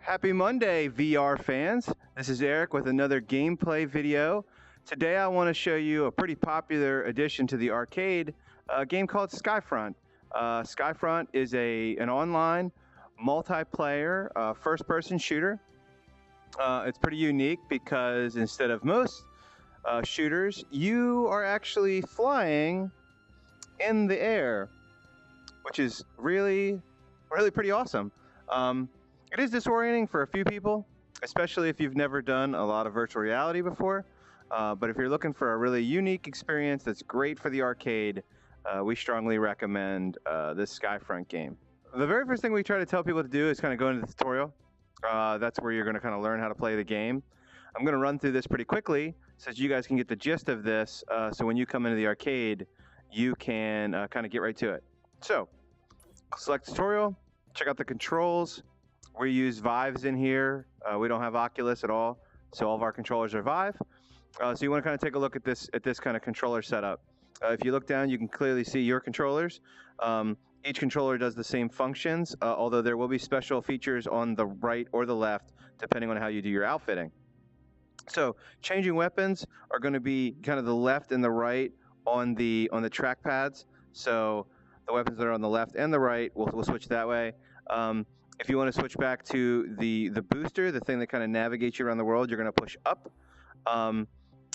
Happy Monday, VR fans. This is Eric with another gameplay video. Today I want to show you a pretty popular addition to the arcade, a game called Skyfront. Skyfront is an online multiplayer first-person shooter. It's pretty unique because instead of most shooters, you are actually flying in the air, which is really pretty awesome. It is disorienting for a few people, especially if you've never done a lot of virtual reality before. But if you're looking for a really unique experience that's great for the arcade, we strongly recommend this Skyfront game. The very first thing we try to tell people to do is kind of go into the tutorial. That's where you're going to kind of learn how to play the game. I'm going to run through this pretty quickly so that you guys can get the gist of this. So when you come into the arcade, you can kind of get right to it. So select tutorial, check out the controls. We use Vives in here. We don't have Oculus at all, so all of our controllers are Vive. So you want to kind of take a look at this kind of controller setup. If you look down, you can clearly see your controllers. Each controller does the same functions, although there will be special features on the right or the left, depending on how you do your outfitting. So changing weapons are going to be kind of the left and the right on the track pads. So the weapons that are on the left and the right, we'll switch that way. If you want to switch back to the booster, the thing that kind of navigates you around the world, you're going to push up.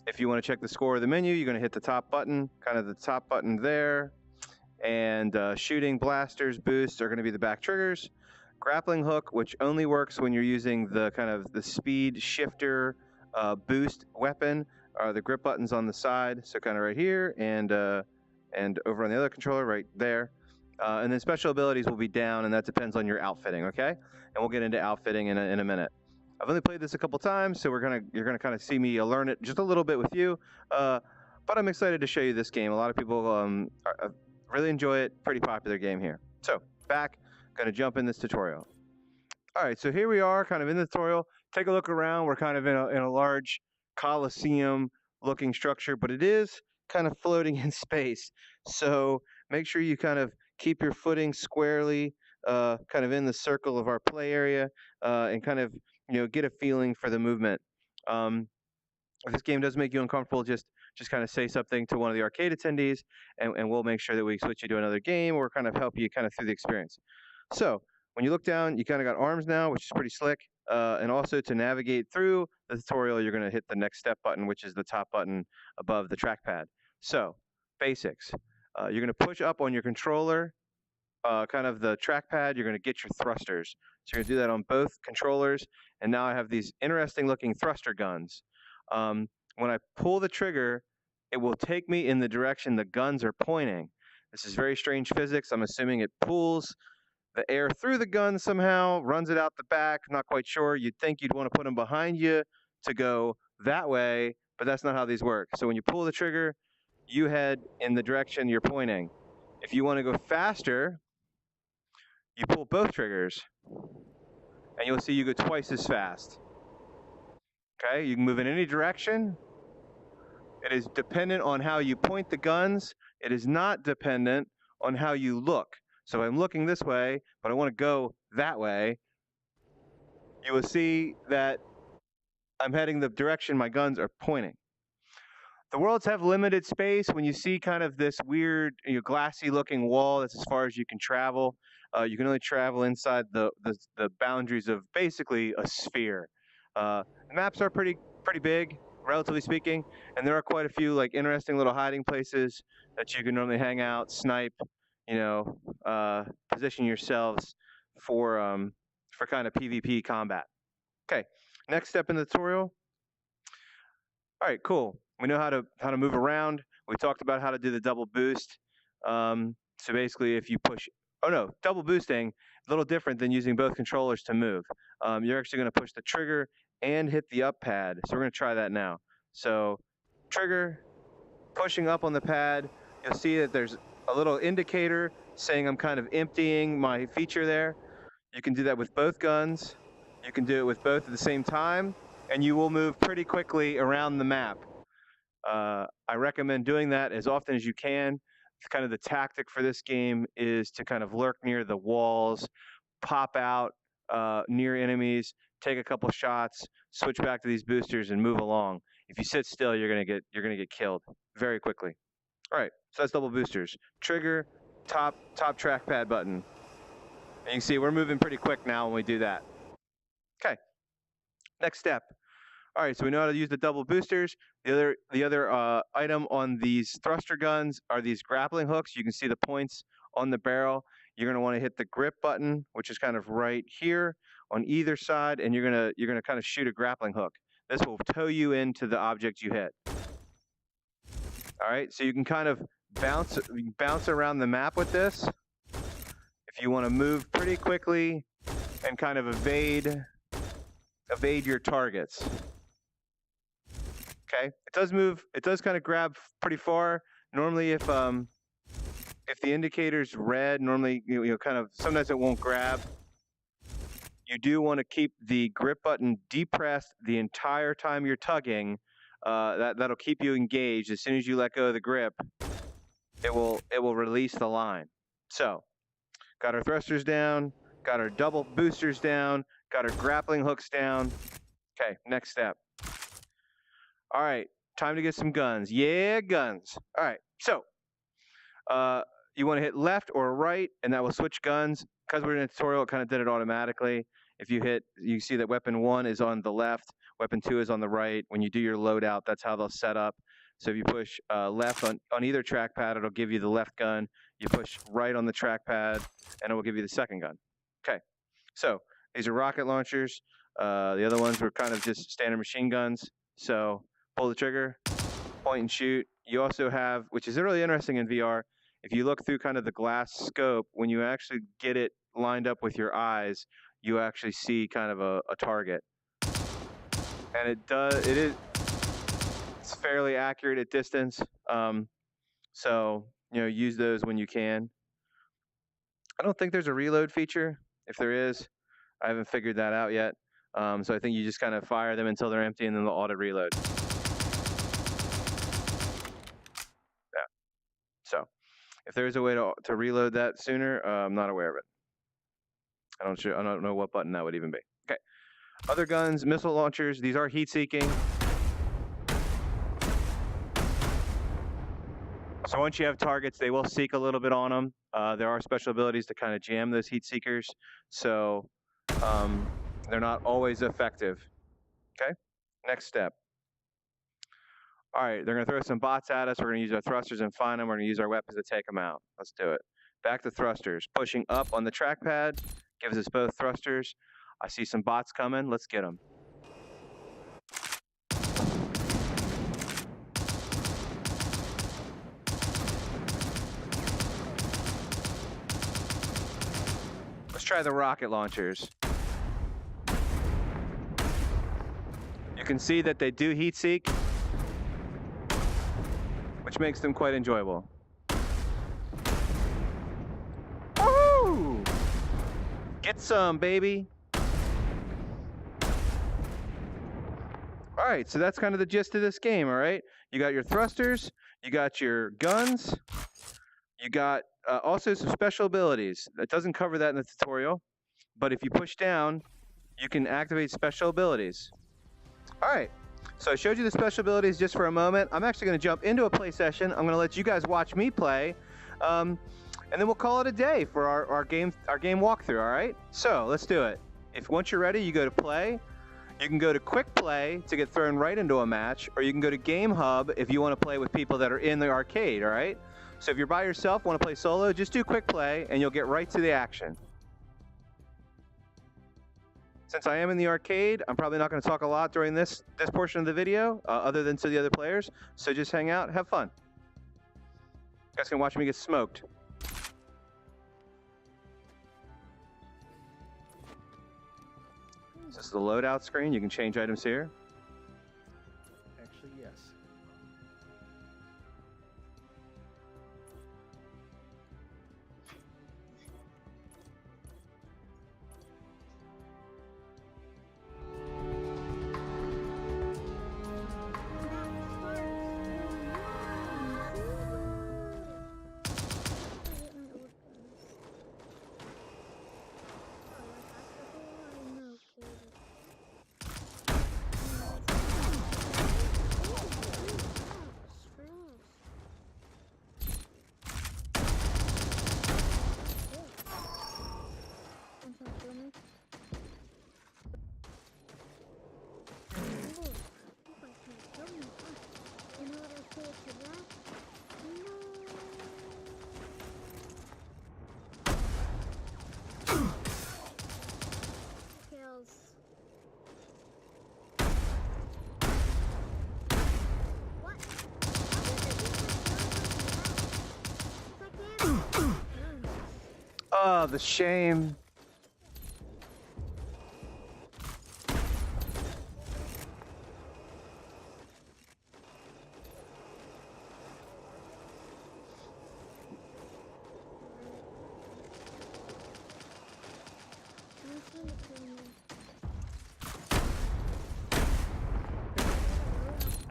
If you want to check the score of the menu, you're going to hit the top button, kind of the top button there. And shooting, blasters, boosts are going to be the back triggers. Grappling hook, which only works when you're using the kind of the speed shifter boost weapon, are the grip buttons on the side. So kind of right here and over on the other controller right there. And then special abilities will be down, and that depends on your outfitting, okay? And we'll get into outfitting in a minute. I've only played this a couple times, so you're gonna kind of see me learn it just a little bit with you. But I'm excited to show you this game. A lot of people really enjoy it. Pretty popular game here. So back, gonna jump in this tutorial. All right, so here we are, kind of in the tutorial. Take a look around. We're kind of in a large Coliseum-looking structure, but it is kind of floating in space. So make sure you kind of keep your footing squarely, kind of in the circle of our play area, and kind of get a feeling for the movement. If this game does make you uncomfortable, just kind of say something to one of the arcade attendees, and we'll make sure that we switch you to another game or kind of help you kind of through the experience. So when you look down, you kind of got arms now, which is pretty slick. And also to navigate through the tutorial, you're going to hit the next step button, which is the top button above the trackpad. So basics. You're going to push up on your controller, kind of the trackpad. You're going to get your thrusters. So you're going to do that on both controllers. And now I have these interesting looking thruster guns. When I pull the trigger, it will take me in the direction the guns are pointing. This is very strange physics. I'm assuming it pulls the air through the gun somehow, runs it out the back. Not quite sure. You'd think you'd want to put them behind you to go that way, but that's not how these work. So when you pull the trigger, you head in the direction you're pointing. If you want to go faster, you pull both triggers, and you'll see you go twice as fast. Okay, you can move in any direction. It is dependent on how you point the guns. It is not dependent on how you look. So I'm looking this way, but I want to go that way. You will see that I'm heading the direction my guns are pointing. The worlds have limited space. When you see kind of this weird, glassy looking wall, that's as far as you can travel. You can only travel inside the boundaries of basically a sphere. The maps are pretty big, relatively speaking, and there are quite a few like interesting little hiding places that you can normally hang out, snipe, position yourselves for kind of PvP combat. Okay, next step in the tutorial. All right, cool. We know how to move around. We talked about how to do the double boost. So basically, if you push, double boosting, a little different than using both controllers to move. You're actually going to push the trigger and hit the up pad. So we're going to try that now. So trigger, pushing up on the pad. You'll see that there's a little indicator saying I'm kind of emptying my feature there. You can do that with both guns. You can do it with both at the same time, and you will move pretty quickly around the map. I recommend doing that as often as you can. Kind of the tactic for this game is to kind of lurk near the walls, pop out near enemies, take a couple shots, switch back to these boosters, and move along. If you sit still, you're gonna get killed very quickly. All right, so that's double boosters. Trigger, top trackpad button. And you can see we're moving pretty quick now when we do that. Okay, next step. All right, so we know how to use the double boosters. The other item on these thruster guns are these grappling hooks. You can see the points on the barrel. You're going to want to hit the grip button, which is kind of right here on either side, and you're gonna kind of shoot a grappling hook. This will tow you into the object you hit. All right, so you can kind of bounce around the map with this. If you want to move pretty quickly and kind of evade your targets. Okay, it does move. It does kind of grab pretty far. Normally, if the indicator's red, normally kind of sometimes it won't grab. You do want to keep the grip button depressed the entire time you're tugging. That'll keep you engaged. As soon as you let go of the grip, it will release the line. So, got our thrusters down, got our double boosters down, got our grappling hooks down. Okay, next step. All right, time to get some guns. Yeah, guns. All right, so you want to hit left or right, and that will switch guns. Because we're in a tutorial, it kind of did it automatically. If you hit, you see that weapon 1 is on the left, weapon 2 is on the right. When you do your loadout, that's how they'll set up. So if you push left on either trackpad, it'll give you the left gun. You push right on the trackpad, and it will give you the second gun. Okay, so these are rocket launchers. The other ones were kind of just standard machine guns. So pull the trigger, point and shoot. You also have, which is really interesting in VR, if you look through kind of the glass scope, when you actually get it lined up with your eyes, you actually see kind of a target. And it's fairly accurate at distance. So, use those when you can. I don't think there's a reload feature. If there is, I haven't figured that out yet. So I think you just kind of fire them until they're empty and then they'll auto reload. Yeah. So if there is a way to reload that sooner, I'm not aware of it. I don't know what button that would even be. Okay. Other guns, missile launchers, these are heat-seeking. So once you have targets, they will seek a little bit on them. There are special abilities to kind of jam those heat seekers. So they're not always effective. Okay, next step. All right, they're gonna throw some bots at us. We're gonna use our thrusters and find them. We're gonna use our weapons to take them out. Let's do it. Back to thrusters. Pushing up on the trackpad gives us both thrusters. I see some bots coming. Let's get them. Let's try the rocket launchers. You can see that they do heat seek, which makes them quite enjoyable. Woo! Get some, baby. All right, so that's kind of the gist of this game, all right? You got your thrusters, you got your guns, you got also some special abilities. It doesn't cover that in the tutorial, but if you push down, you can activate special abilities. All right, so I showed you the special abilities just for a moment. I'm actually gonna jump into a play session. I'm gonna let you guys watch me play, and then we'll call it a day for our game walkthrough, all right? So let's do it. Once you're ready, you go to play. You can go to Quick Play to get thrown right into a match, or you can go to Game Hub if you want to play with people that are in the arcade, all right? So if you're by yourself, want to play solo, just do Quick Play, and you'll get right to the action. Since I am in the arcade, I'm probably not going to talk a lot during this portion of the video, other than to the other players, so just hang out, have fun. You guys can watch me get smoked. This is the loadout screen. You can change items here. Actually, yes. Oh, the shame.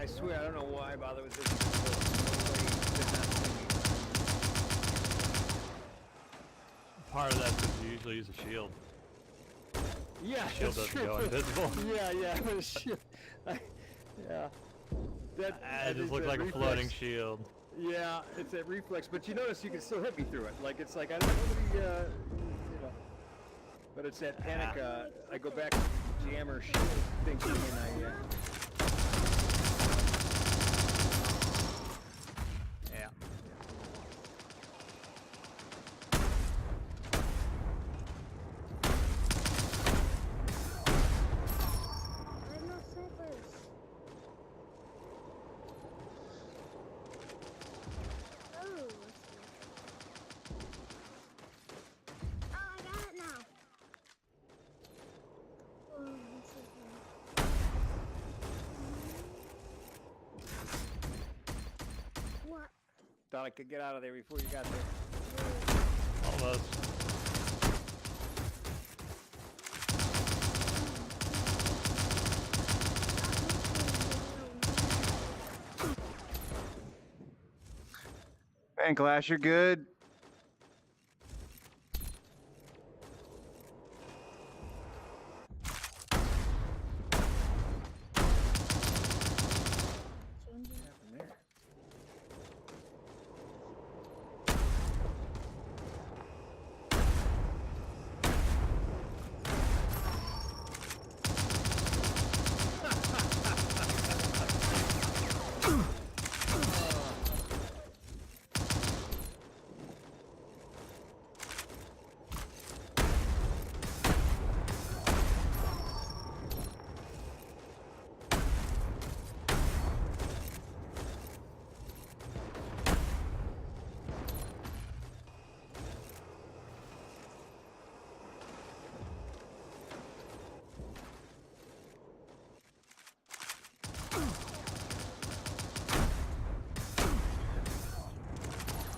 I swear, I don't know why I bother with this. Part of that is you usually use a shield. Yeah, Shield that's doesn't true. go invisible. Yeah, shield. Yeah. It just looks like a floating shield. Yeah, it's a reflex, but you notice you can still hit me through it. Like, it's like, I don't know, you know. But it's that panic, I go back to jammer shield thinking, and yeah. Thought I could get out of there before you got there. Almost. Man, Glass, you're good.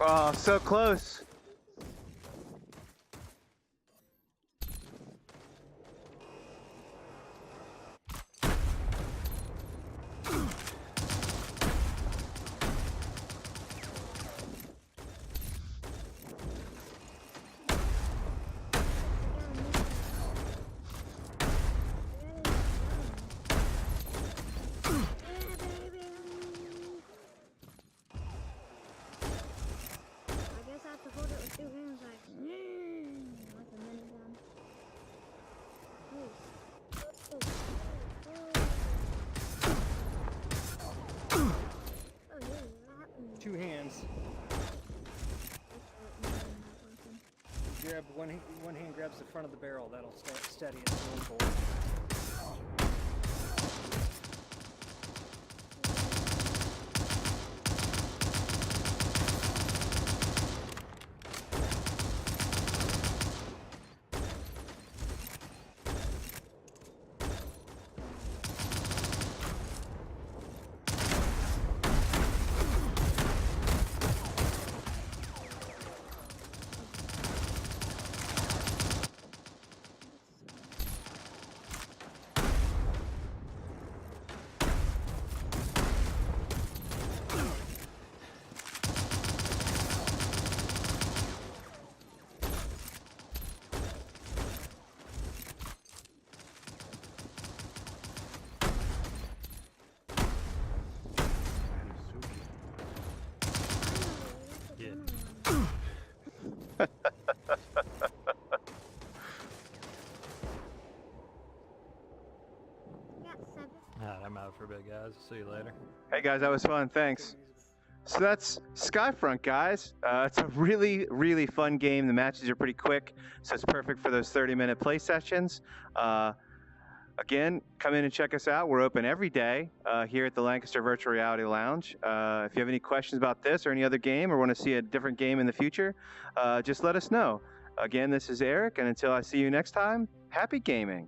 Oh, so close. Two hands. Grab one hand grabs the front of the barrel. That'll steady it. I'm out for a bit, guys. See you later. Hey guys, that was fun. Thanks. So that's Skyfront, guys. It's a really, really fun game. The matches are pretty quick, so it's perfect for those 30-minute play sessions. Again, come in and check us out. We're open every day here at the Lancaster Virtual Reality Lounge. If you have any questions about this or any other game or want to see a different game in the future, just let us know. Again, this is Eric, and until I see you next time, happy gaming.